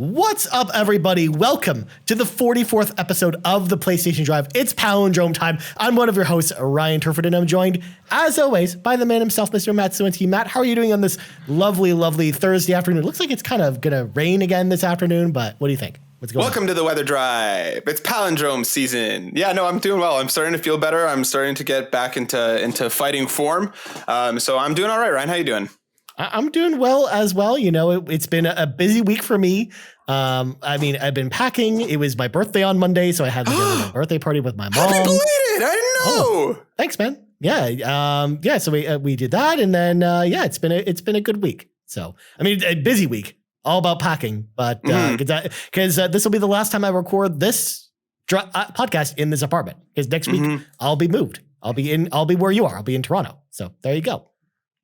What's up, everybody? Welcome to the 44th episode of the PlayStation Drive. It's Palindrome time. I'm one of your hosts, Ryan Turford, and I'm joined, as always, by the man himself, Mr. Matt Sawinski. Matt, how are you doing on this lovely, lovely Thursday afternoon? It looks like it's kind of going to rain again this afternoon, but what do you think? What's going on? Welcome to the Weather Drive. It's Palindrome season. Yeah, no, I'm doing well. I'm starting to feel better. I'm starting to get back into fighting form. So I'm doing all right, Ryan. How you doing? I'm doing well as well. You know, it's been a busy week for me. I mean, I've been packing. It was my birthday on Monday, so I had a birthday party with my mom. Happy belated! I didn't know. Oh, thanks, man. Yeah. So we did that, and then it's been a good week. So I mean, a busy week, all about packing. But because this will be the last time I record this podcast in this apartment. Because next week I'll be moved. I'll be where you are. I'll be in Toronto. So there you go,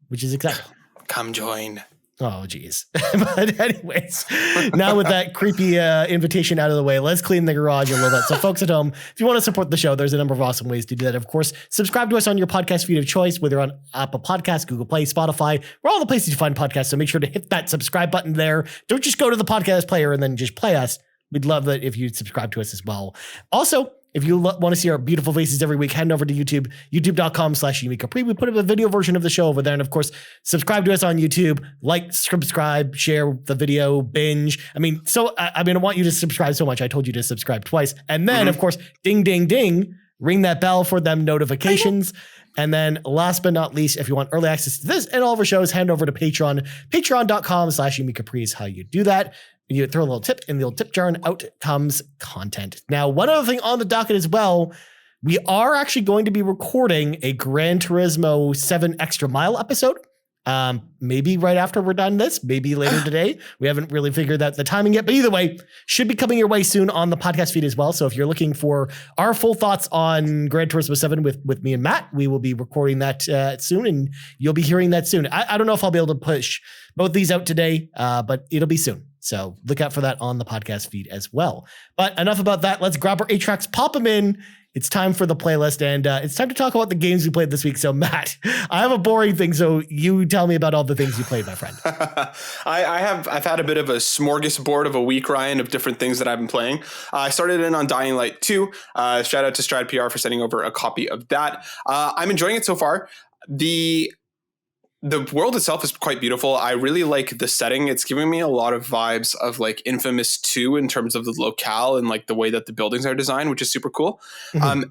which is exciting. Come join. Oh, geez. But anyways, now with that creepy invitation out of the way, let's clean the garage a little bit. So folks at home, if you want to support the show, there's a number of awesome ways to do that. Of course, subscribe to us on your podcast feed of choice, whether on Apple Podcasts, Google Play, Spotify. We're all the places you find podcasts. So make sure to hit that subscribe button there. Don't just go to the podcast player and then just play us. We'd love it if you'd subscribe to us as well. Also, if you want to see our beautiful faces every week, head over to YouTube, youtube.com/YumiCapri. We put up a video version of the show over there. And of course, subscribe to us on YouTube, like, subscribe, share the video, binge. I want you to subscribe so much. I told you to subscribe twice. And then, of course, ding, ding, ding, ring that bell for them notifications. And then last but not least, if you want early access to this and all of our shows, head over to Patreon. Patreon.com/YumiCapri is how you do that. You throw a little tip in the old tip jar and out comes content. Now, one other thing on the docket as well, we are actually going to be recording a Gran Turismo 7 Extra Mile episode. Maybe right after we're done this, maybe later today. We haven't really figured out the timing yet, but either way, should be coming your way soon on the podcast feed as well. So if you're looking for our full thoughts on Gran Turismo 7 with me and Matt, we will be recording that soon, and you'll be hearing that soon. I don't know if I'll be able to push both these out today, but it'll be soon. So look out for that on the podcast feed as well. But enough about that. Let's grab our 8 tracks, pop them in. It's time for the playlist, and it's time to talk about the games we played this week. So, Matt, I have a boring thing, so you tell me about all the things you played, my friend. I've had a bit of a smorgasbord of a week, Ryan, of different things that I've been playing. I started in on Dying Light 2. Shout out to Strad PR for sending over a copy of that. I'm enjoying it so far. The world itself is quite beautiful. I really like the setting. It's giving me a lot of vibes of like Infamous 2 in terms of the locale and like the way that the buildings are designed, which is super cool.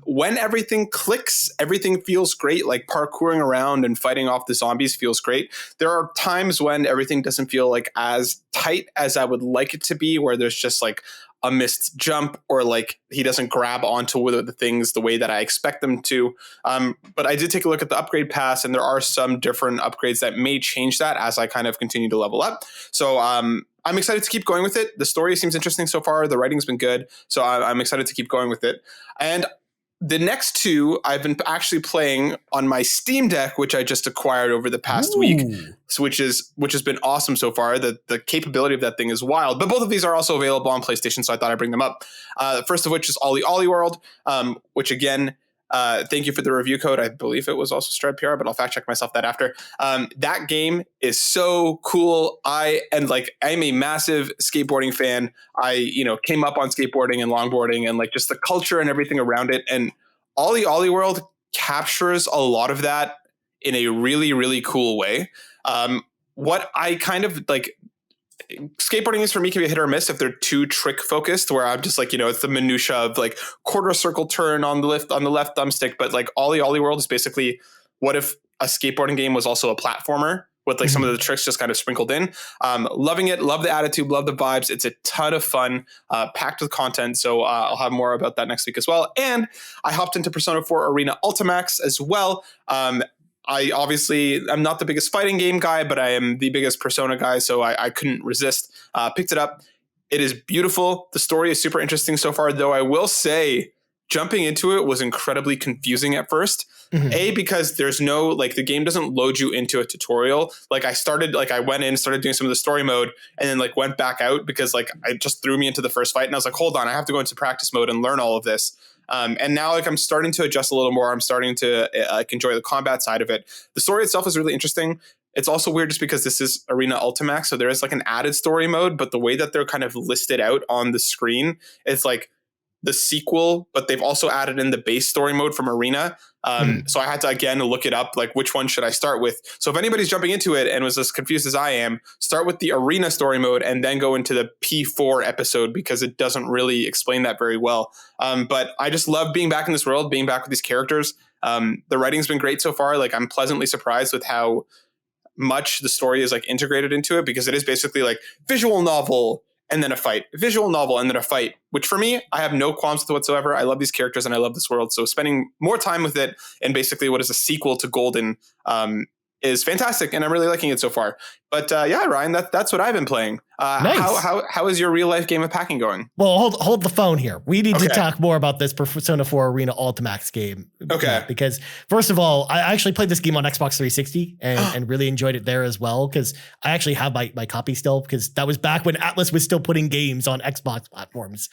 When everything clicks, everything feels great. Like parkouring around and fighting off the zombies feels great. There are times when everything doesn't feel like as tight as I would like it to be, where there's just like a missed jump or like he doesn't grab onto the things the way that I expect them to. But I did take a look at the upgrade pass, and there are some different upgrades that may change that as I kind of continue to level up. So I'm excited to keep going with it. The story seems interesting so far. The writing's been good. So I'm excited to keep going with it. And the next two I've been actually playing on my Steam Deck, which I just acquired over the past week, which has been awesome so far. The capability of that thing is wild. But both of these are also available on PlayStation, so I thought I'd bring them up. First of which is Olliolli World, which again, thank you for the review code. I believe it was also Strad PR, but I'll fact check myself that after. That game is so cool. I'm a massive skateboarding fan. I came up on skateboarding and longboarding and like just the culture and everything around it. And Olliolli World captures a lot of that in a really, really cool way. What I kind of like, skateboarding is for me can be a hit or miss if they're too trick focused, where I'm just like, it's the minutia of like quarter circle turn on the left thumbstick. But like Olliolli World is basically, what if a skateboarding game was also a platformer with like some of the tricks just kind of sprinkled in. Loving it. Love the attitude. Love the vibes. It's a ton of fun, packed with content. So I'll have more about that next week as well. And I hopped into Persona 4 Arena Ultimax as well. I'm not the biggest fighting game guy, but I am the biggest Persona guy, so I couldn't resist. Picked it up. It is beautiful. The story is super interesting so far, though I will say jumping into it was incredibly confusing at first. Because there's no, like, the game doesn't load you into a tutorial. Like I went in, started doing some of the story mode, and then like went back out because like it just threw me into the first fight. And I was like, hold on, I have to go into practice mode and learn all of this. And now like I'm starting to adjust a little more. I'm starting to enjoy the combat side of it. The story itself is really interesting. It's also weird just because this is Arena Ultimax, so there is like an added story mode, but the way that they're kind of listed out on the screen, it's like the sequel, but they've also added in the base story mode from Arena. So I had to, again, look it up, like which one should I start with? So if anybody's jumping into it and was as confused as I am, start with the Arena story mode and then go into the P4 episode because it doesn't really explain that very well. But I just love being back in this world, being back with these characters. The writing's been great so far. Like I'm pleasantly surprised with how much the story is like integrated into it, because it is basically like visual novel and then a fight, visual novel and then a fight, which for me, I have no qualms with whatsoever. I love these characters and I love this world. So spending more time with it and basically what is a sequel to Golden is fantastic. And I'm really liking it so far. But yeah, Ryan, that's what I've been playing. Nice. How is your real life game of packing going? Well, hold the phone here. We need to talk more about this Persona 4 Arena Ultimax game. Okay. Because first of all, I actually played this game on Xbox 360 and really enjoyed it there as well. Because I actually have my copy still, because that was back when Atlas was still putting games on Xbox platforms.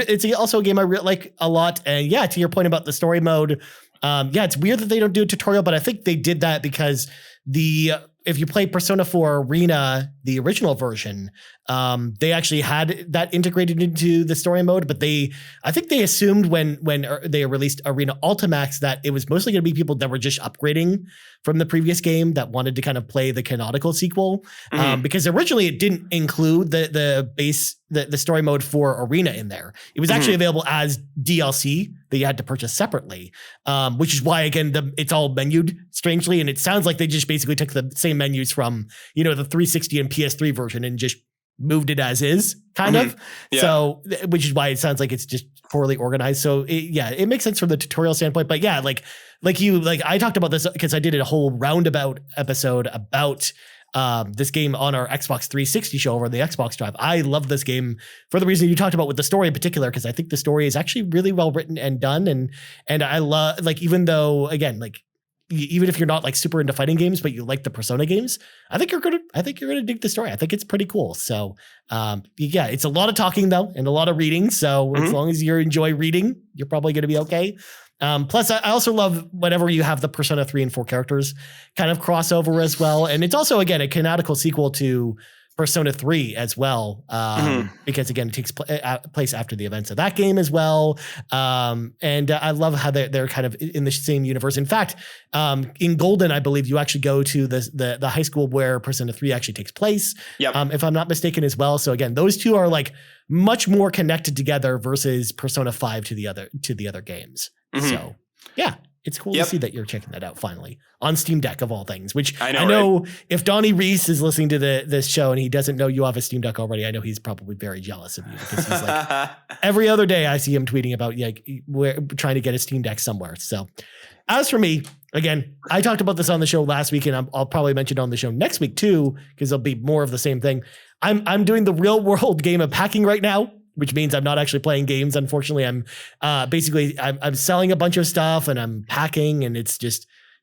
It's also a game I really like a lot. And yeah, to your point about the story mode, it's weird that they don't do a tutorial, but I think they did that because if you play Persona 4 Arena, the original version, they actually had that integrated into the story mode, but I think they assumed when they released Arena Ultimax that it was mostly going to be people that were just upgrading from the previous game that wanted to kind of play the canonical sequel, because originally it didn't include the base, the story mode for Arena in there. It was actually available as DLC that you had to purchase separately, which is why, again, it's all menued strangely, and it sounds like they just basically took the same menus from, the 360 and PS3 version and just moved it as is, kind of. Yeah. So, which is why it sounds like it's just poorly organized. So it makes sense from the tutorial standpoint. But yeah, like I talked about this because I did a whole roundabout episode about this game on our Xbox 360 show over on the Xbox Drive. I love this game for the reason you talked about with the story in particular, because I think the story is actually really well written and done. And I love, like, even though, again, like, even if you're not like super into fighting games, but you like the Persona games, I think you're gonna dig the story. I think it's pretty cool. So it's a lot of talking though, and a lot of reading. So as long as you enjoy reading, you're probably gonna be okay. Plus, I also love whenever you have the Persona 3 and 4 characters kind of crossover as well. And it's also, again, a canonical sequel to Persona 3 as well, because, again, it takes place after the events of that game as well. And I love how they're kind of in the same universe. In fact, in Golden, I believe you actually go to the high school where Persona 3 actually takes place, if I'm not mistaken as well. So, again, those two are like much more connected together versus Persona 5 to the other games. So, yeah, it's cool to see that you're checking that out finally on Steam Deck of all things, which I know right? If Donnie Reese is listening to this show and he doesn't know you have a Steam Deck already, I know he's probably very jealous of you, because he's like every other day I see him tweeting about we're trying to get a Steam Deck somewhere. So as for me, again, I talked about this on the show last week, and I'll probably mention it on the show next week too, because it'll be more of the same thing. I'm doing the real world game of packing right now, which means I'm not actually playing games. Unfortunately, I'm I'm selling a bunch of stuff and I'm packing, and it's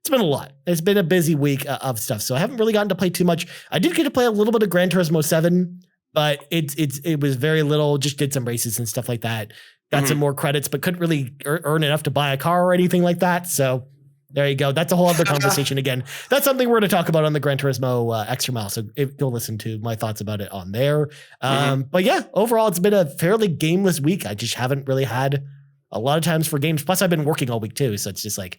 been a lot. It's been a busy week of stuff. So I haven't really gotten to play too much. I did get to play a little bit of Gran Turismo 7, but it was very little, just did some races and stuff like that. Got some more credits, but couldn't really earn enough to buy a car or anything like that. So there you go. That's a whole other conversation again. That's something we're going to talk about on the Gran Turismo Extra Mile. So go listen to my thoughts about it on there. But yeah, overall, it's been a fairly gameless week. I just haven't really had a lot of times for games. Plus, I've been working all week too. So it's just like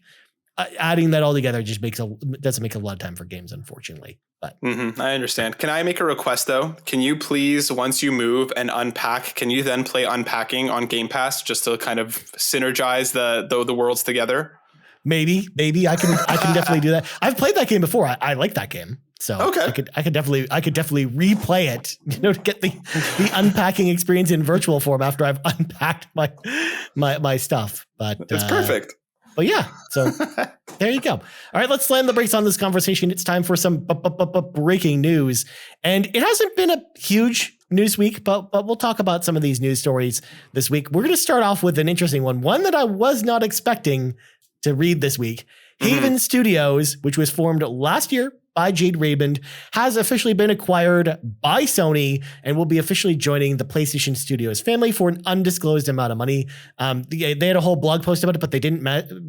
adding that all together just doesn't make a lot of time for games, unfortunately. But I understand. Can I make a request though? Can you please, once you move and unpack, can you then play Unpacking on Game Pass just to kind of synergize the worlds together? Maybe I can definitely do that. I've played that game before. I like that game, so I could definitely replay it, to get the unpacking experience in virtual form after I've unpacked my stuff. But it's perfect. But yeah, so there you go. All right, let's slam the brakes on this conversation. It's time for some breaking news, and it hasn't been a huge news week, but we'll talk about some of these news stories this week. We're going to start off with an interesting one that I was not expecting to read this week. Haven Studios, which was formed last year by Jade Raymond, has officially been acquired by Sony and will be officially joining the PlayStation Studios family for an undisclosed amount of money. They had a whole blog post about it, but they didn't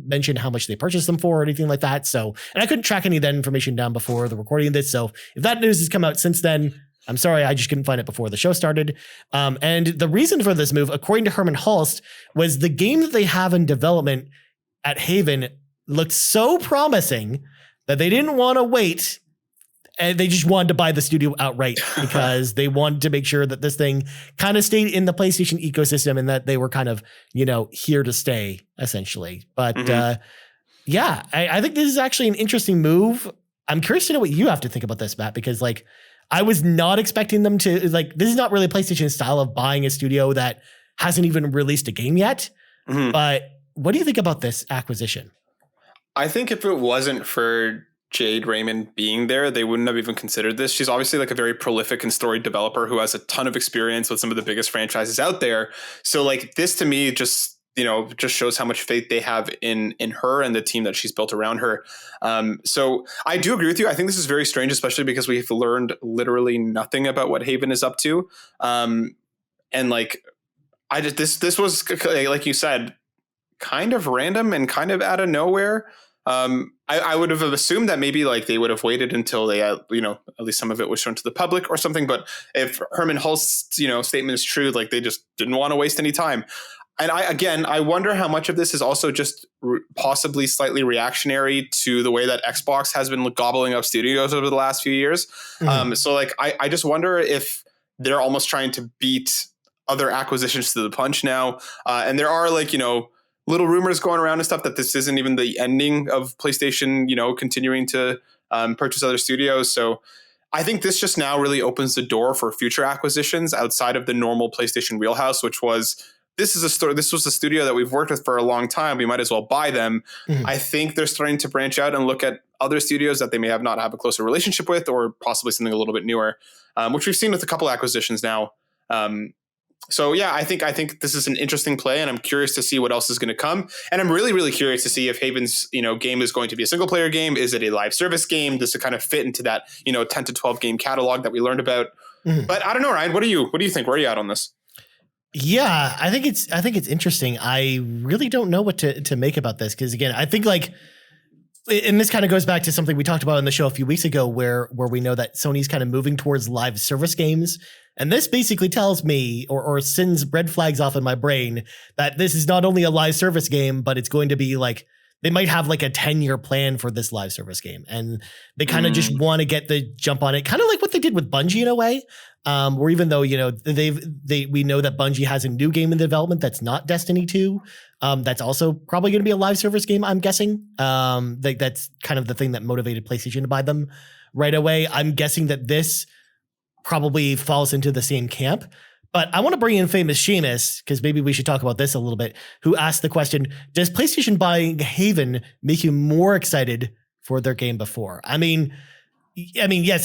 mention how much they purchased them for or anything like that. So, and I couldn't track any of that information down before the recording of this. So if that news has come out since then, I'm sorry, I just couldn't find it before the show started. And the reason for this move, according to Hermen Hulst, was the game that they have in development at Haven looked so promising that they didn't want to wait, and they just wanted to buy the studio outright because they wanted to make sure that this thing kind of stayed in the PlayStation ecosystem and that they were kind of, here to stay, essentially. But yeah, I think this is actually an interesting move. I'm curious to know what you have to think about this, Matt, because I was not expecting them to, this is not really PlayStation's style of buying a studio that hasn't even released a game yet. But what do you think about this acquisition? I think if it wasn't for Jade Raymond being there, they wouldn't have even considered this. She's obviously a very prolific and storied developer who has a ton of experience with some of the biggest franchises out there. So this to me just shows how much faith they have in her and the team that she's built around her. So I do agree with you. I think this is very strange, especially because we've learned literally nothing about what Haven is up to. This was, like you said, kind of random and kind of out of nowhere. I would have assumed that maybe they would have waited until they at least some of it was shown to the public or something. But if Hermen Hulst's statement is true, they just didn't want to waste any time. And I wonder how much of this is also just possibly slightly reactionary to the way that Xbox has been gobbling up studios over the last few years. I just wonder if they're almost trying to beat other acquisitions to the punch now. And there are little rumors going around and stuff that this isn't even the ending of PlayStation, continuing to purchase other studios. So I think this just now really opens the door for future acquisitions outside of the normal PlayStation wheelhouse, which was, this was a studio that we've worked with for a long time. We might as well buy them. I think they're starting to branch out and look at other studios that they may not have a closer relationship with, or possibly something a little bit newer, which we've seen with a couple acquisitions now. So yeah, I think this is an interesting play, and I'm curious to see what else is going to come. And I'm really, really curious to see if Haven's game is going to be a single player game. Is it a live service game? Does it kind of fit into that 10 to 12 game catalog that we learned about? But I don't know, Ryan. What do you think? Where are you at on this? Yeah, I think it's interesting. I really don't know what to make about this, because again, I think and this kind of goes back to something we talked about on the show a few weeks ago, where we know that Sony's kind of moving towards live service games. And this basically tells me or sends red flags off in my brain that this is not only a live service game, but it's going to be they might have a 10-year plan for this live service game. And they kind of just want to get the jump on it, kind of like what they did with Bungie in a way. Or even though, we know that Bungie has a new game in development that's not Destiny 2. That's also probably going to be a live service game, I'm guessing. That's kind of the thing that motivated PlayStation to buy them right away. I'm guessing that this probably falls into the same camp. But I want to bring in famous Seamus, because maybe we should talk about this a little bit, who asked the question, does PlayStation buying Haven make you more excited for their game before? I mean, yes,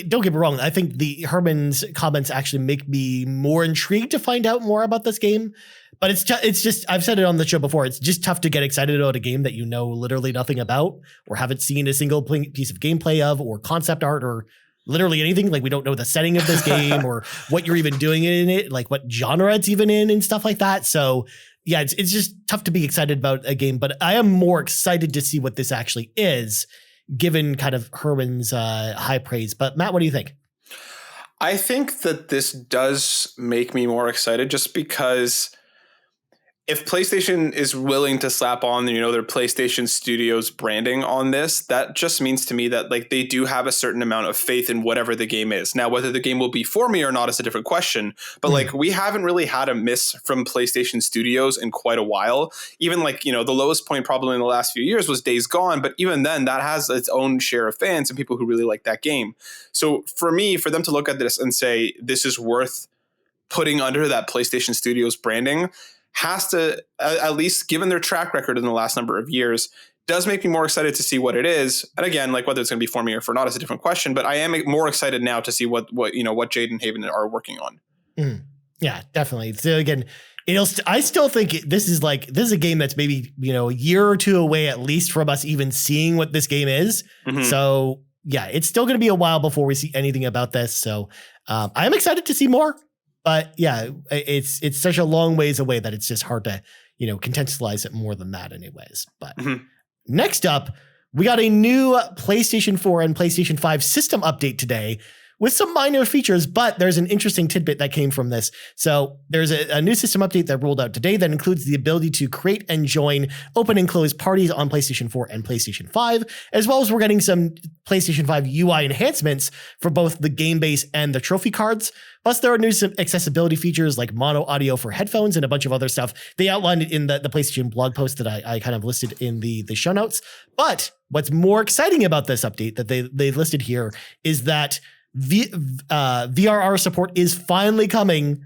don't get me wrong. I think Hermen's comments actually make me more intrigued to find out more about this game. But it's just, I've said it on the show before, it's just tough to get excited about a game that you know literally nothing about, or haven't seen a single piece of gameplay of, or concept art, or literally anything. We don't know the setting of this game or what you're even doing in it, what genre it's even in and stuff like that. So yeah, it's just tough to be excited about a game, but I am more excited to see what this actually is, given kind of Hermen's high praise. But Matt, what do you think? I think that this does make me more excited, just because if PlayStation is willing to slap on, their PlayStation Studios branding on this, that just means to me that they do have a certain amount of faith in whatever the game is. Now, whether the game will be for me or not is a different question. But we haven't really had a miss from PlayStation Studios in quite a while. Even the lowest point probably in the last few years was Days Gone. But even then, that has its own share of fans and people who really like that game. So for them to look at this and say this is worth putting under that PlayStation Studios branding, has to, at least given their track record in the last number of years, does make me more excited to see what it is. And again, whether it's going to be for me or for not is a different question, but I am more excited now to see what Jade and Haven are working on. Yeah, definitely. So again, I still think this is a game that's maybe, a year or two away at least from us even seeing what this game is. So yeah, it's still going to be a while before we see anything about this. So I am excited to see more. But yeah, it's such a long ways away that it's just hard to, contextualize it more than that anyways. But next up, we got a new PlayStation 4 and PlayStation 5 system update today with some minor features, but there's an interesting tidbit that came from this. So there's a new system update that rolled out today that includes the ability to create and join open and closed parties on PlayStation 4 and PlayStation 5, as well as we're getting some PlayStation 5 UI enhancements for both the game base and the trophy cards. Plus, there are new accessibility features like mono audio for headphones and a bunch of other stuff. They outlined it in the PlayStation blog post that I kind of listed in the show notes. But what's more exciting about this update that they listed here is that VRR support is finally coming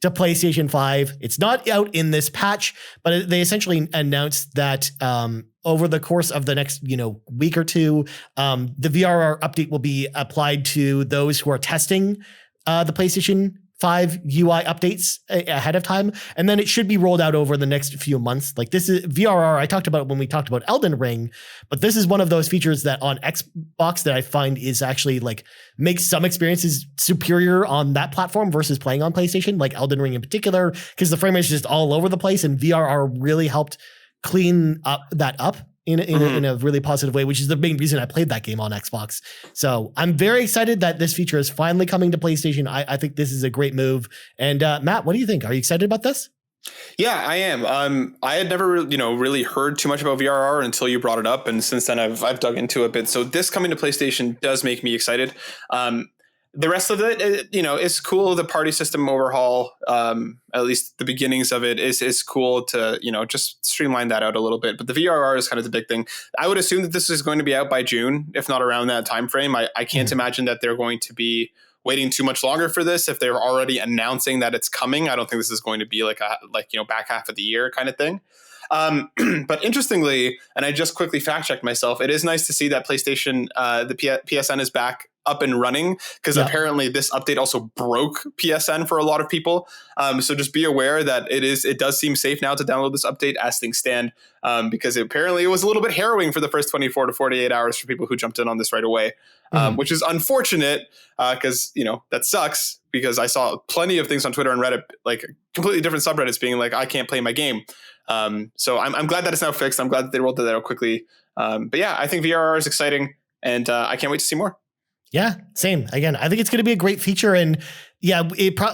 to PlayStation 5. It's not out in this patch, but they essentially announced that over the course of the next week or two, the VRR update will be applied to those who are testing the PlayStation 5 UI updates ahead of time, and then it should be rolled out over the next few months. Like this is VRR, I talked about when we talked about Elden Ring, but this is one of those features that on Xbox that I find is actually like makes some experiences superior on that platform versus playing on PlayStation, like Elden Ring in particular, because the frame rate is just all over the place, and VRR really helped clean that up in a really positive way, which is the main reason I played that game on Xbox. So I'm very excited that this feature is finally coming to PlayStation. I think this is a great move. And Matt, what do you think? Are you excited about this? Yeah, I am. I had never, really heard too much about VRR until you brought it up, and since then I've dug into it a bit. So this coming to PlayStation does make me excited. The rest of it, is cool. The party system overhaul, at least the beginnings of it, is cool to, just streamline that out a little bit. But the VRR is kind of the big thing. I would assume that this is going to be out by June, if not around that time frame. I can't imagine that they're going to be waiting too much longer for this. If they're already announcing that it's coming, I don't think this is going to be like back half of the year kind of thing. But interestingly, and I just quickly fact checked myself, it is nice to see that PlayStation, the PSN is back up and running, because apparently this update also broke PSN for a lot of people. So just be aware that it does seem safe now to download this update as things stand, because apparently it was a little bit harrowing for the first 24 to 48 hours for people who jumped in on this right away, which is unfortunate, because, that sucks, because I saw plenty of things on Twitter and Reddit, like completely different subreddits being like, I can't play my game. So I'm glad that it's now fixed. I'm glad that they rolled that out quickly. But yeah, I think VRR is exciting, and I can't wait to see more. Yeah, same. Again, I think it's going to be a great feature. And yeah,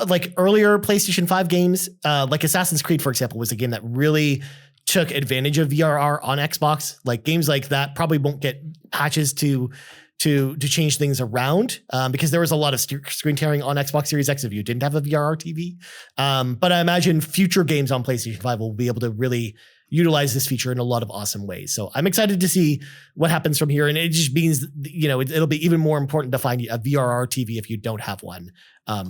like earlier PlayStation 5 games, like Assassin's Creed, for example, was a game that really took advantage of VRR on Xbox. Like games like that probably won't get patches to change things around, because there was a lot of screen tearing on Xbox Series X if you didn't have a VRR TV. But I imagine future games on PlayStation 5 will be able to really utilize this feature in a lot of awesome ways. So I'm excited to see what happens from here. And it just means, it'll be even more important to find a VRR TV if you don't have one,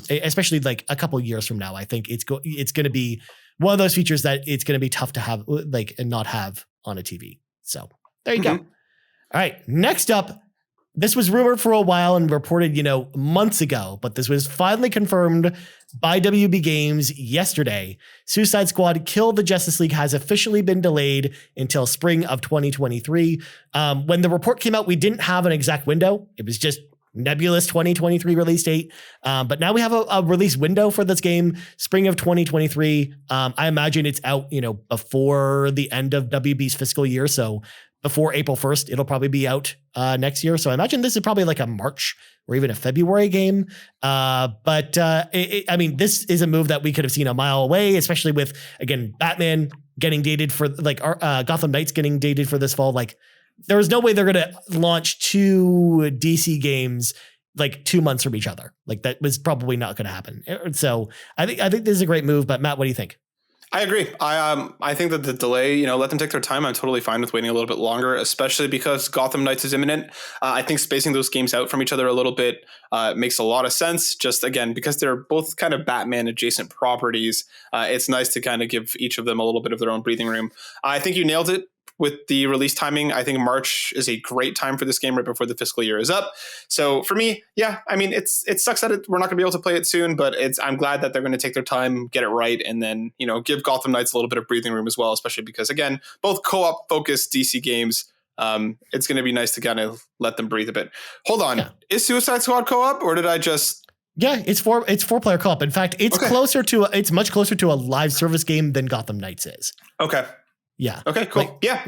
especially like a couple of years from now. I think it's going to be one of those features that it's going to be tough to have and not have on a TV. So there you go. All right. Next up, this was rumored for a while and reported, months ago, but this was finally confirmed by WB Games yesterday. Suicide Squad Kill the Justice League has officially been delayed until spring of 2023. When the report came out, we didn't have an exact window. It was just nebulous 2023 release date. But now we have a release window for this game, spring of 2023. I imagine it's out, before the end of WB's fiscal year. So before April 1st, it'll probably be out next year. So I imagine this is probably like a March or even a February game. But this is a move that we could have seen a mile away, especially with, again, Batman getting dated for Gotham Knights getting dated for this fall. Like there was no way they're going to launch two DC games like 2 months from each other. Like that was probably not going to happen. So I think this is a great move. But Matt, what do you think? I agree. I think that the delay, let them take their time. I'm totally fine with waiting a little bit longer, especially because Gotham Knights is imminent. I think spacing those games out from each other a little bit makes a lot of sense. Just again, because they're both kind of Batman adjacent properties, it's nice to kind of give each of them a little bit of their own breathing room. I think you nailed it with the release timing. I think March is a great time for this game right before the fiscal year is up. So for me, yeah, I mean, it sucks that we're not going to be able to play it soon, but I'm glad that they're going to take their time, get it right, and then, give Gotham Knights a little bit of breathing room as well, especially because, again, both co-op focused DC games, it's going to be nice to kind of let them breathe a bit. Hold on. Yeah. Is Suicide Squad co-op, or did I just... Yeah, it's 4-player co-op. In fact, it's it's much closer to a live service game than Gotham Knights is. Okay. Yeah. Okay, cool. Like, yeah.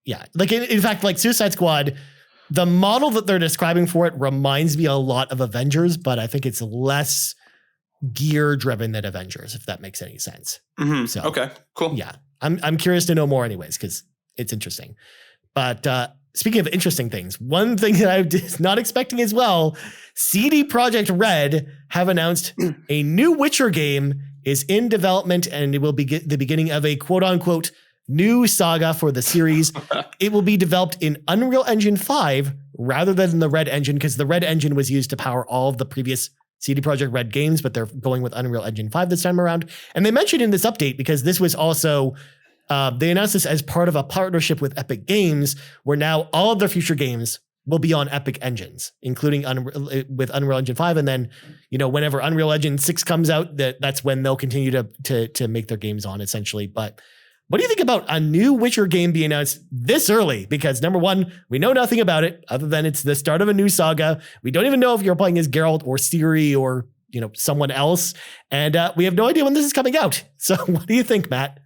Yeah. Like in fact, like Suicide Squad, the model that they're describing for it reminds me a lot of Avengers, but I think it's less gear driven than Avengers, if that makes any sense. Mm-hmm. So, okay, cool. Yeah. I'm curious to know more anyways, because it's interesting. But speaking of interesting things, one thing that I was not expecting as well, CD Projekt Red have announced a new Witcher game is in development, and it will be the beginning of a quote unquote new saga for the series. It will be developed in Unreal Engine 5 rather than the Red Engine, because the Red Engine was used to power all of the previous CD Projekt Red games, but they're going with Unreal Engine 5 this time around. And they mentioned in this update, because this was also, they announced this as part of a partnership with Epic Games, where now all of their future games will be on Epic engines, including with Unreal Engine 5. And then, whenever Unreal Engine 6 comes out, that's when they'll continue to make their games on, essentially. But what do you think about a new Witcher game being announced this early? Because number one, we know nothing about it other than it's the start of a new saga. We don't even know if you're playing as Geralt or Ciri or, someone else. And we have no idea when this is coming out. So what do you think, Matt?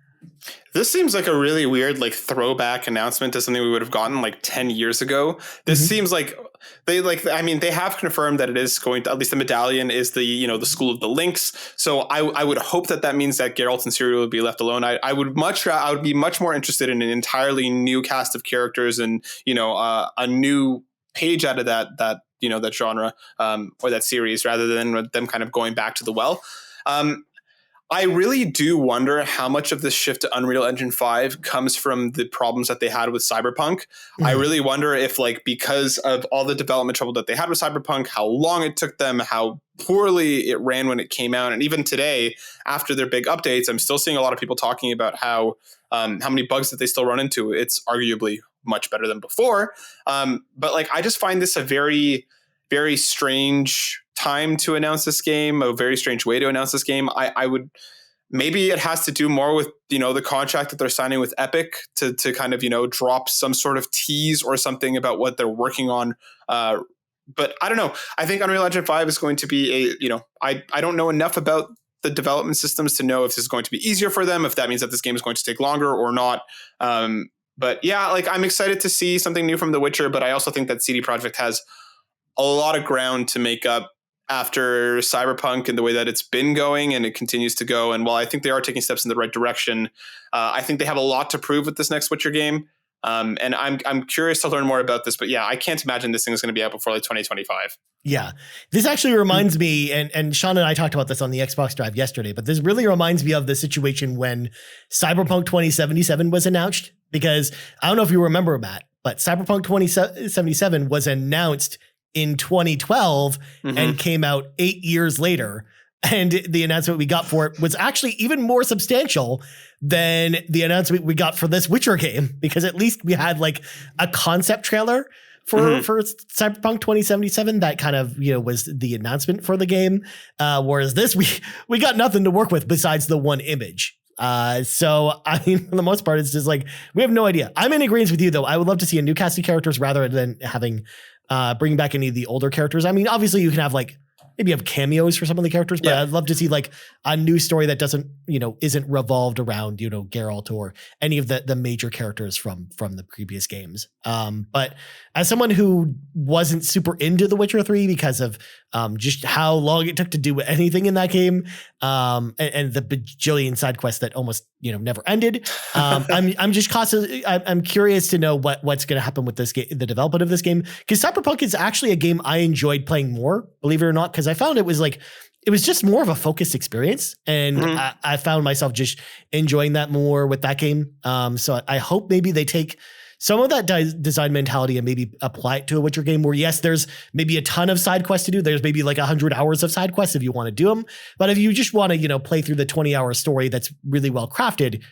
This seems like a really weird, throwback announcement to something we would have gotten 10 years ago. This seems like they have confirmed that it is going to, at least the medallion is the, the school of the Lynx. So I would hope that means that Geralt and Ciri will be left alone. I would be much more interested in an entirely new cast of characters and, a new page out of that genre, or that series, rather than them kind of going back to the well. I really do wonder how much of this shift to Unreal Engine 5 comes from the problems that they had with Cyberpunk. I really wonder if, because of all the development trouble that they had with Cyberpunk, how long it took them, how poorly it ran when it came out. And even today, after their big updates, I'm still seeing a lot of people talking about how many bugs that they still run into. It's arguably much better than before. But I just find this a very, very strange time to announce this game, a very strange way to announce this game. I would, maybe it has to do more with, the contract that they're signing with Epic to kind of, drop some sort of tease or something about what they're working on. But I don't know. I think Unreal Engine 5 is going to be I don't know enough about the development systems to know if this is going to be easier for them, if that means that this game is going to take longer or not. But yeah, I'm excited to see something new from The Witcher, but I also think that CD Projekt has a lot of ground to make up after Cyberpunk and the way that it's been going and it continues to go. And while I think they are taking steps in the right direction, I think they have a lot to prove with this next Witcher game. And I'm curious to learn more about this, but yeah, I can't imagine this thing is going to be out before 2025. Yeah, this actually reminds me, and Sean and I talked about this on the Xbox Drive yesterday, but this really reminds me of the situation when Cyberpunk 2077 was announced, because I don't know if you remember, Matt, but Cyberpunk 2077 was announced in 2012 and came out 8 years later. And the announcement we got for it was actually even more substantial than the announcement we got for this Witcher game, because at least we had a concept trailer for Cyberpunk 2077 that kind of, was the announcement for the game. Whereas this, we got nothing to work with besides the one image. So I mean, for the most part, it's just we have no idea. I'm in agreement with you though. I would love to see a new cast of characters rather than having bring back any of the older characters. I mean, obviously you can have maybe have cameos for some of the characters, but I'd love to see a new story that doesn't, isn't revolved around, Geralt or any of the major characters from the previous games. But as someone who wasn't super into The Witcher 3 because of just how long it took to do anything in that game, and the bajillion side quests that almost, never ended. I'm just constantly, I'm curious to know what's going to happen with this game, the development of this game, because Cyberpunk is actually a game I enjoyed playing more, believe it or not, because I found it was just more of a focused experience, and I found myself just enjoying that more with that game. So I hope maybe they take some of that design mentality and maybe apply it to a Witcher game where, yes, there's maybe a ton of side quests to do. There's maybe 100 hours of side quests if you want to do them. But if you just want to, play through the 20-hour story that's really well crafted,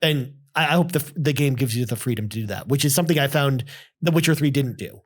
then I hope the game gives you the freedom to do that, which is something I found The Witcher 3 didn't do.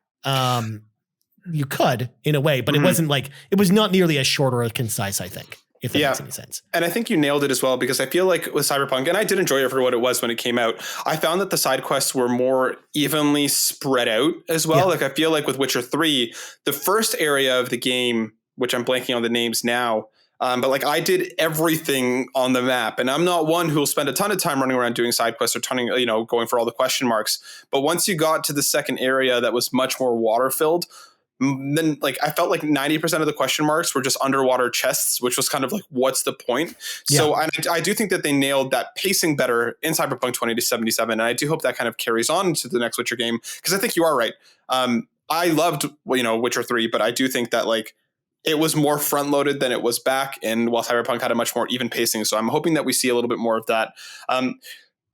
You could in a way, but it wasn't it was not nearly as short or as concise, I think, if that makes any sense. And I think you nailed it as well, because I feel like with Cyberpunk, and I did enjoy it for what it was when it came out, I found that the side quests were more evenly spread out as well. Like I feel like with Witcher 3, the first area of the game, which I'm blanking on the names now, but like I did everything on the map, and I'm not one who will spend a ton of time running around doing side quests or going for all the question marks. But once you got to the second area that was much more water filled, then like I felt like 90% of the question marks were just underwater chests, which was kind of like, what's the point? So I do think that they nailed that pacing better in Cyberpunk 2077. And I do hope that kind of carries on to the next Witcher game, because I think you are right. I loved, Witcher 3, but I do think that like it was more front loaded than it was back. And while Cyberpunk had a much more even pacing. So I'm hoping that we see a little bit more of that.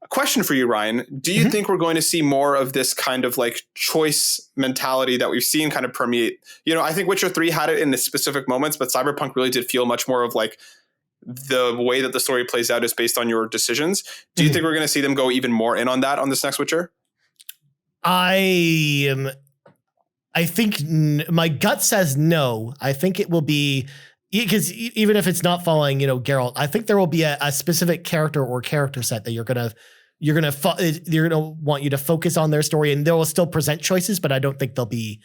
A question for you, Ryan. Do you think we're going to see more of this kind of like choice mentality that we've seen kind of permeate? I think Witcher 3 had it in the specific moments, but Cyberpunk really did feel much more of like the way that the story plays out is based on your decisions. Do you think we're going to see them go even more in on that on this next Witcher? I think my gut says no. I think it will be, because even if it's not following, Geralt, I think there will be a specific character or character set that you're gonna want you to focus on their story, and they will still present choices, but I don't think they'll be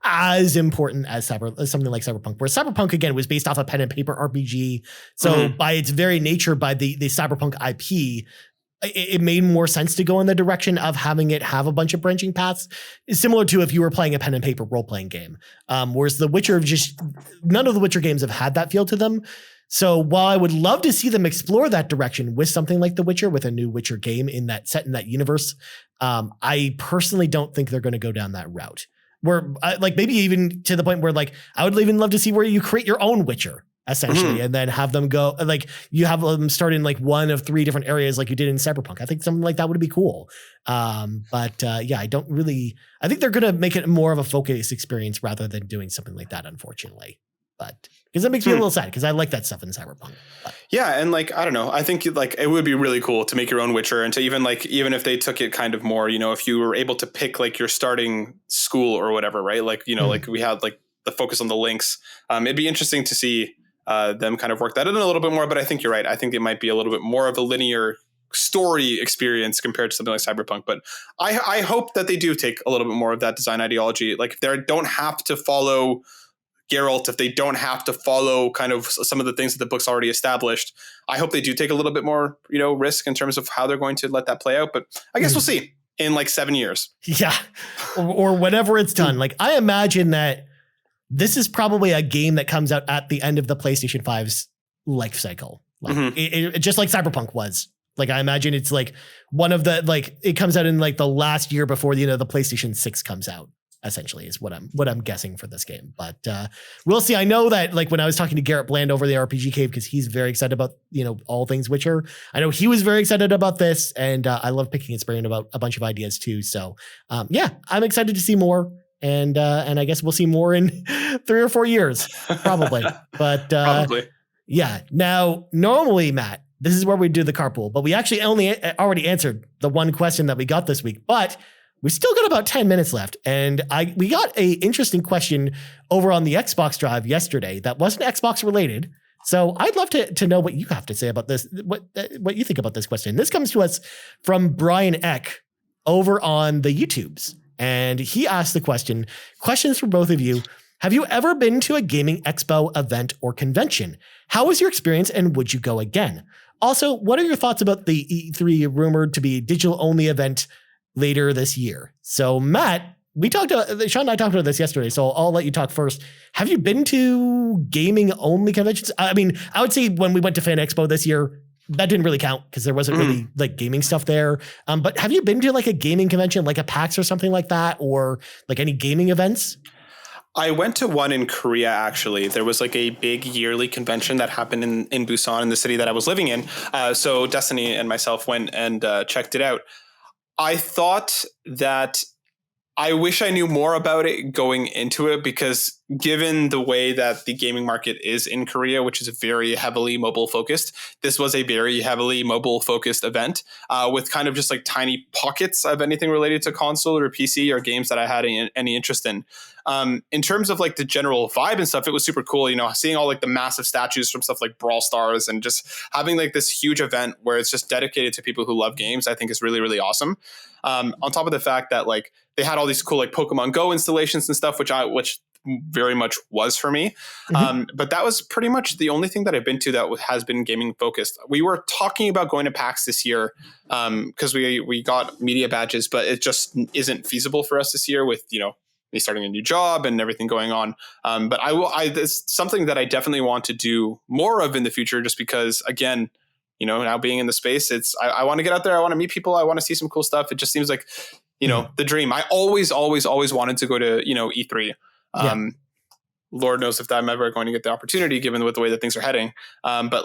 as important as something like Cyberpunk, where Cyberpunk again was based off a pen and paper RPG. So by its very nature, by the Cyberpunk IP, it made more sense to go in the direction of having it have a bunch of branching paths, similar to if you were playing a pen and paper role-playing game. Whereas the Witcher, none of the Witcher games have had that feel to them. So while I would love to see them explore that direction with something like The Witcher, with a new Witcher game set in that universe, I personally don't think they're going to go down that route. Where like maybe even to the point where like I would even love to see where you create your own Witcher, essentially, and then have them go, like you have them start in like one of 3 different areas like you did in Cyberpunk. I think something like that would be cool. But I think they're going to make it more of a focus experience rather than doing something like that, unfortunately. But because that makes me a little sad, because I like that stuff in Cyberpunk. But. Yeah, and like I don't know, I think like it would be really cool to make your own Witcher, and to even if they took it kind of more, if you were able to pick like your starting school or whatever, right? Like like we had like the focus on the links. It'd be interesting to see them kind of work that in a little bit more. But I think you're right. I think it might be a little bit more of a linear story experience compared to something like Cyberpunk. But I hope that they do take a little bit more of that design ideology. Like if they don't have to follow Geralt, if they don't have to follow kind of some of the things that the book's already established, I hope they do take a little bit more, risk in terms of how they're going to let that play out. But I guess we'll see in like 7 years. Yeah. or whenever it's done. Like I imagine that this is probably a game that comes out at the end of the PlayStation 5's life cycle. Like it just like Cyberpunk was. Like I imagine it's like one of the, like it comes out in like the last year before, the PlayStation 6 comes out. Essentially is what I'm guessing for this game, but we'll see. I know that like when I was talking to Garrett Bland over the RPG Cave, because he's very excited about all things Witcher, I know he was very excited about this, and I love picking his brain about a bunch of ideas too. So I'm excited to see more, and I guess we'll see more in 3 or 4 years probably. But probably. Yeah. Now normally, Matt, this is where we do the carpool, but we actually already answered the one question that we got this week, but we still got about 10 minutes left, and we got a interesting question over on the Xbox Drive yesterday that wasn't Xbox related. So I'd love to know what you have to say about this, what you think about this question. This comes to us from Brian Eck over on the YouTubes, and he asked the questions for both of you. Have you ever been to a gaming expo event or convention? How was your experience, and would you go again? Also, what are your thoughts about the E3 rumored to be digital-only event later this year? So Matt, Sean and I talked about this yesterday, so I'll let you talk first. Have you been to gaming only conventions? I mean, I would say when we went to Fan Expo this year, that didn't really count because there wasn't really like gaming stuff there. But have you been to like a gaming convention, like a PAX or something like that, or like any gaming events? I went to one in Korea, actually. There was like a big yearly convention that happened in Busan, in the city that I was living in. So Destiny and myself went and checked it out. I thought that I wish I knew more about it going into it, because given the way that the gaming market is in Korea, which is very heavily mobile focused, this was a very heavily mobile focused event with kind of just like tiny pockets of anything related to console or PC or games that I had any interest in. In terms of like the general vibe and stuff, it was super cool. Seeing all like the massive statues from stuff like Brawl Stars and just having like this huge event where it's just dedicated to people who love games, I think is really, really awesome. On top of the fact that like they had all these cool like Pokemon Go installations and stuff, which very much was for me. But that was pretty much the only thing that I've been to that has been gaming focused. We were talking about going to PAX this year because we got media badges, but it just isn't feasible for us this year with, me starting a new job and everything going on. But it's something that I definitely want to do more of in the future, just because, again, now being in the space, I want to get out there. I want to meet people. I want to see some cool stuff. It just seems like, the dream. I always wanted to go to, E3. Lord knows if I'm ever going to get the opportunity given with the way that things are heading. But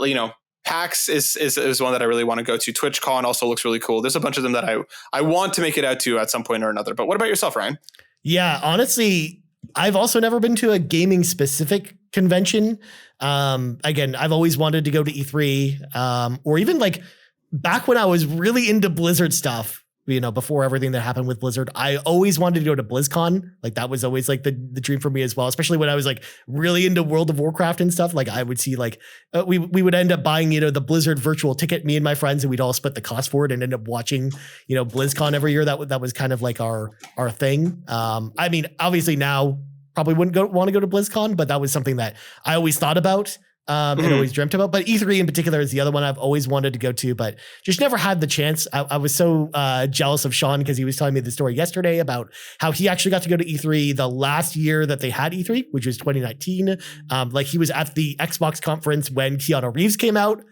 PAX is one that I really want to go to. TwitchCon also looks really cool. There's a bunch of them that I want to make it out to at some point or another. But what about yourself, Ryan? Yeah, honestly, I've also never been to a gaming specific convention. Again, I've always wanted to go to E3, or even like back when I was really into Blizzard stuff. Before everything that happened with Blizzard, I always wanted to go to BlizzCon. Like that was always like the dream for me as well, especially when I was like really into World of Warcraft and stuff. Like I would see like we would end up buying, the Blizzard virtual ticket, me and my friends, and we'd all split the cost for it and end up watching, BlizzCon every year. That was kind of like our thing. I mean, obviously now probably wouldn't want to go to BlizzCon, but that was something that I always thought about. And always dreamt about. But E3 in particular is the other one I've always wanted to go to, but just never had the chance. I was so jealous of Sean because he was telling me the story yesterday about how he actually got to go to E3 the last year that they had E3, which was 2019. Like he was at the Xbox conference when Keanu Reeves came out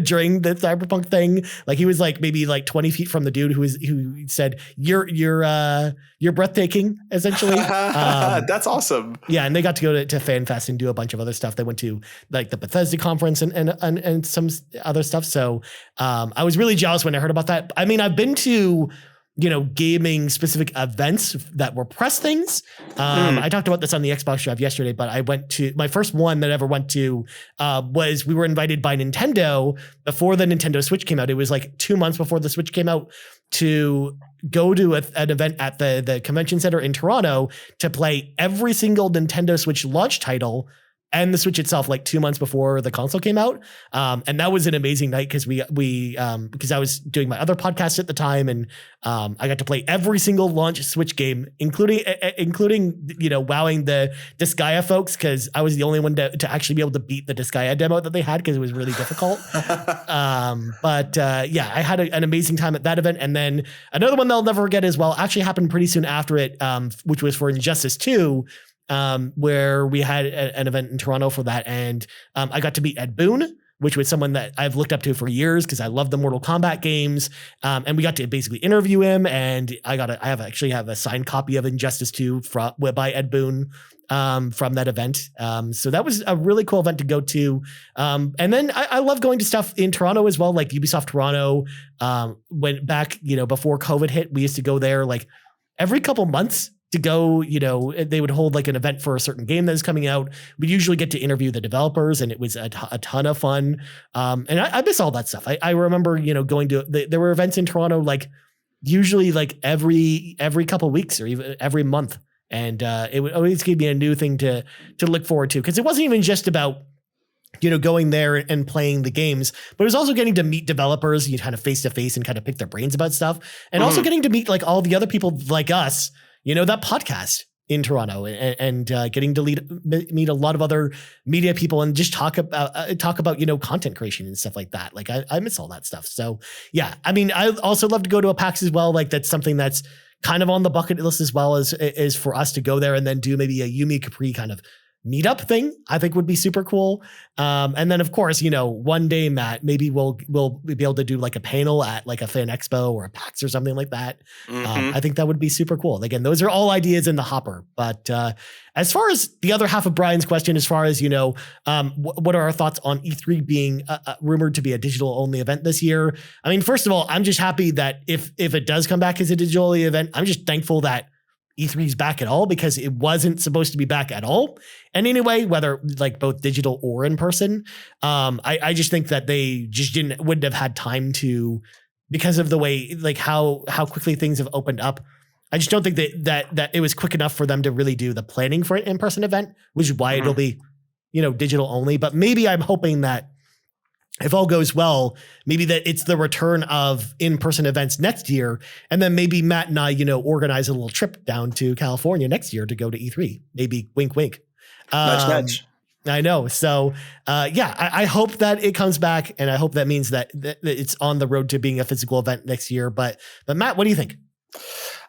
during the Cyberpunk thing. Like he was like maybe like 20 feet from the dude who said, you're breathtaking, essentially. That's awesome. Yeah, and they got to go to FanFest and do a bunch of other stuff. They went to like the Bethesda conference and some other stuff. So I was really jealous when I heard about that. I mean, I've been to gaming specific events that were press things. I talked about this on the Xbox Drive yesterday, but I went to my first one that I ever went to was we were invited by Nintendo before the Nintendo Switch came out. It was like 2 months before the Switch came out to go to an event at the convention center in Toronto to play every single Nintendo Switch launch title and the Switch itself, like 2 months before the console came out. And that was an amazing night because because I was doing my other podcast at the time, and I got to play every single launch Switch game, including wowing the Disgaea folks, because I was the only one to actually be able to beat the Disgaea demo that they had because it was really difficult. But I had an amazing time at that event. And then another one that I'll never forget as well actually happened pretty soon after it, which was for Injustice 2. Where we had an event in Toronto for that. And I got to meet Ed Boon, which was someone that I've looked up to for years because I love the Mortal Kombat games. And we got to basically interview him. And I actually have a signed copy of Injustice 2 by Ed Boon from that event. So that was a really cool event to go to. And then I love going to stuff in Toronto as well, like Ubisoft Toronto. Went back, before COVID hit, we used to go there like every couple months to go, they would hold like an event for a certain game that is coming out. We usually get to interview the developers, and it was a ton of fun. And I miss all that stuff. I remember, going to, there were events in Toronto, like usually like every couple of weeks or even every month. And it would always give me a new thing to look forward to. Cause it wasn't even just about, going there and playing the games, but it was also getting to meet developers, kind of face to face and kind of pick their brains about stuff. And also getting to meet like all the other people like us, that podcast in Toronto, and getting to meet a lot of other media people and just talk about content creation and stuff like that. Like I miss all that stuff. So yeah, I mean, I also love to go to a PAX as well. Like that's something that's kind of on the bucket list as well as for us to go there and then do maybe a Yumi Capri kind of meetup thing, I think would be super cool. And then of course, one day, Matt, maybe we'll be able to do like a panel at like a fan expo or a PAX or something like that. I think that would be super cool. Again, those are all ideas in the hopper. But as far as the other half of Brian's question, as far as, what are our thoughts on E3 being rumored to be a digital only event this year? I mean, first of all, I'm just happy that if it does come back as a digital only event, I'm just thankful that E3 is back at all, because it wasn't supposed to be back at all. And anyway, whether like both digital or in person, I just think that they just wouldn't have had time to, because of the way, like how quickly things have opened up. I just don't think that it was quick enough for them to really do the planning for an in-person event, which is why it'll be, digital only. But maybe I'm hoping that if all goes well, maybe that it's the return of in-person events next year. And then maybe Matt and I, organize a little trip down to California next year to go to E3. Maybe wink, wink. Nudge, nudge. I know. So, I hope that it comes back, and I hope that means that it's on the road to being a physical event next year. But Matt, what do you think?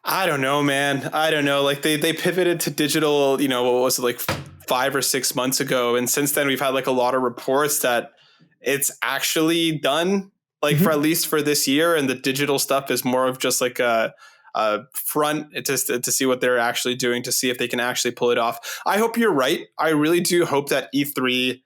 I don't know, man. I don't know. Like they pivoted to digital, what was it, like 5 or 6 months ago. And since then we've had like a lot of reports that it's actually done, like for at least for this year. And the digital stuff is more of just like a front to see what they're actually doing, to see if they can actually pull it off. I hope you're right. I really do hope that E3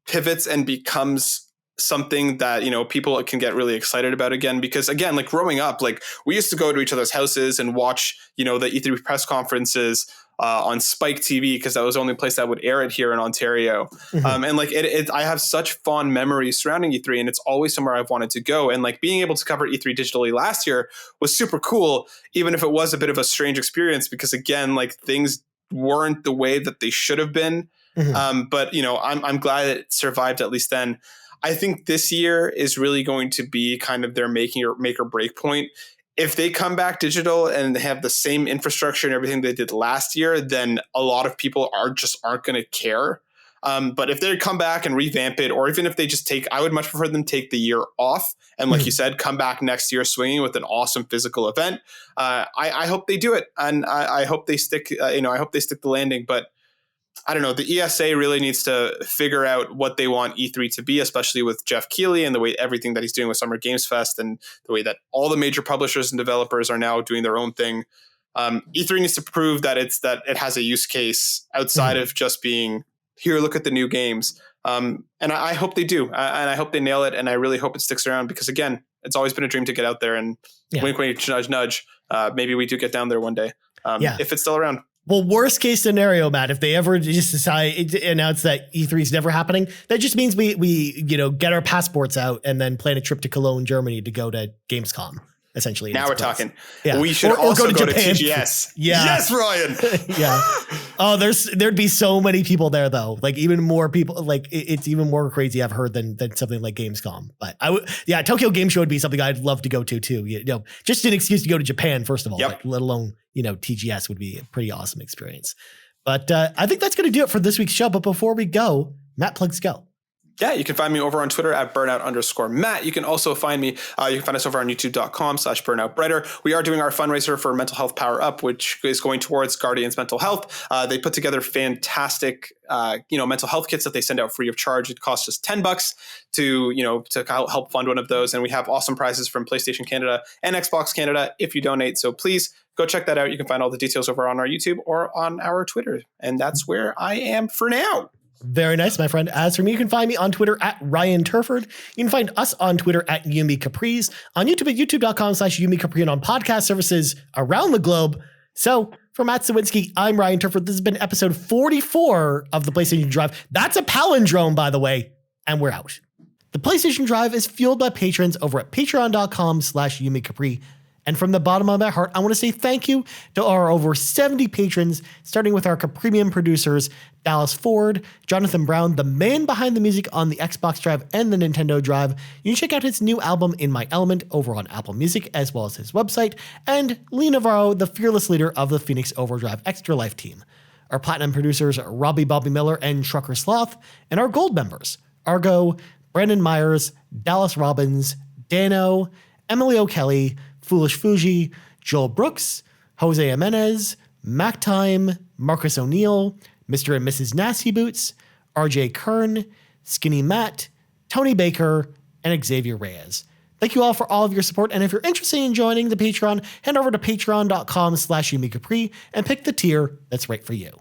pivots and becomes something that, people can get really excited about again, because again, like growing up, like we used to go to each other's houses and watch, the E3 press conferences on Spike TV, because that was the only place that would air it here in Ontario. And like I have such fond memories surrounding E3, and it's always somewhere I've wanted to go. And like being able to cover E3 digitally last year was super cool, even if it was a bit of a strange experience, because again, like things weren't the way that they should have been. But I'm glad it survived at least then. I think this year is really going to be kind of their make or break point. If they come back digital and they have the same infrastructure and everything they did last year, then a lot of people aren't going to care. But if they come back and revamp it, or even if they just I would much prefer them take the year off. And like you said, come back next year swinging with an awesome physical event. I hope they do it. And I hope they stick, I hope they stick the landing. But I don't know, the ESA really needs to figure out what they want E3 to be, especially with Jeff Keighley and the way everything that he's doing with Summer Games Fest, and the way that all the major publishers and developers are now doing their own thing. E3 needs to prove that it has a use case outside of just being, here, look at the new games. And I hope they do. And I hope they nail it. And I really hope it sticks around, because again, it's always been a dream to get out there, and wink, wink, nudge, nudge. Maybe we do get down there one day, if it's still around. Well, worst case scenario, Matt, if they ever just decide to announce that E3 is never happening, that just means we get our passports out and then plan a trip to Cologne, Germany to go to Gamescom, essentially. Now we're talking. Yeah. We should also go to TGS. Yeah. Yes, Ryan. Yeah. Oh, there'd be so many people there though. Like even more people, like it's even more crazy I've heard than something like Gamescom. But Tokyo Game Show would be something I'd love to go to too. Just an excuse to go to Japan, first of all, like, let alone, TGS would be a pretty awesome experience. But I think that's going to do it for this week's show. But before we go, Matt, plugs go. Yeah, you can find me over on Twitter at burnout_Matt. You can also find me, you can find us over on youtube.com/burnoutbrighter. We are doing our fundraiser for Mental Health Power Up, which is going towards Guardians Mental Health. They put together fantastic, mental health kits that they send out free of charge. It costs just $10 to help fund one of those. And we have awesome prizes from PlayStation Canada and Xbox Canada if you donate. So please go check that out. You can find all the details over on our YouTube or on our Twitter. And that's where I am for now. Very nice, my friend. As for me, you can find me on Twitter at Ryan Turford. You can find us on Twitter at Yumi Capriz, on YouTube at youtube.com/Yumi Capri, and on podcast services around the globe. So for Matt Sawinski, I'm Ryan Turford. This has been episode 44 of the PlayStation Drive. That's a palindrome, by the way. And we're out. The PlayStation Drive is fueled by patrons over at patreon.com/Yumi Capri. And from the bottom of my heart, I want to say thank you to our over 70 patrons, starting with our premium producers, Dallas Ford, Jonathan Brown, the man behind the music on the Xbox Drive and the Nintendo Drive. You can check out his new album, In My Element, over on Apple Music, as well as his website, and Lee Navarro, the fearless leader of the Phoenix Overdrive Extra Life team. Our platinum producers are Robbie Bobby Miller and Trucker Sloth, and our gold members, Argo, Brandon Myers, Dallas Robbins, Dano, Emily O'Kelly, Foolish Fuji, Joel Brooks, Jose Jimenez, Mac Time, Marcus O'Neill, Mr. and Mrs. Nasty Boots, RJ Kern, Skinny Matt, Tony Baker, and Xavier Reyes. Thank you all for all of your support. And if you're interested in joining the Patreon, head over to patreon.com/Yumi Capri and pick the tier that's right for you.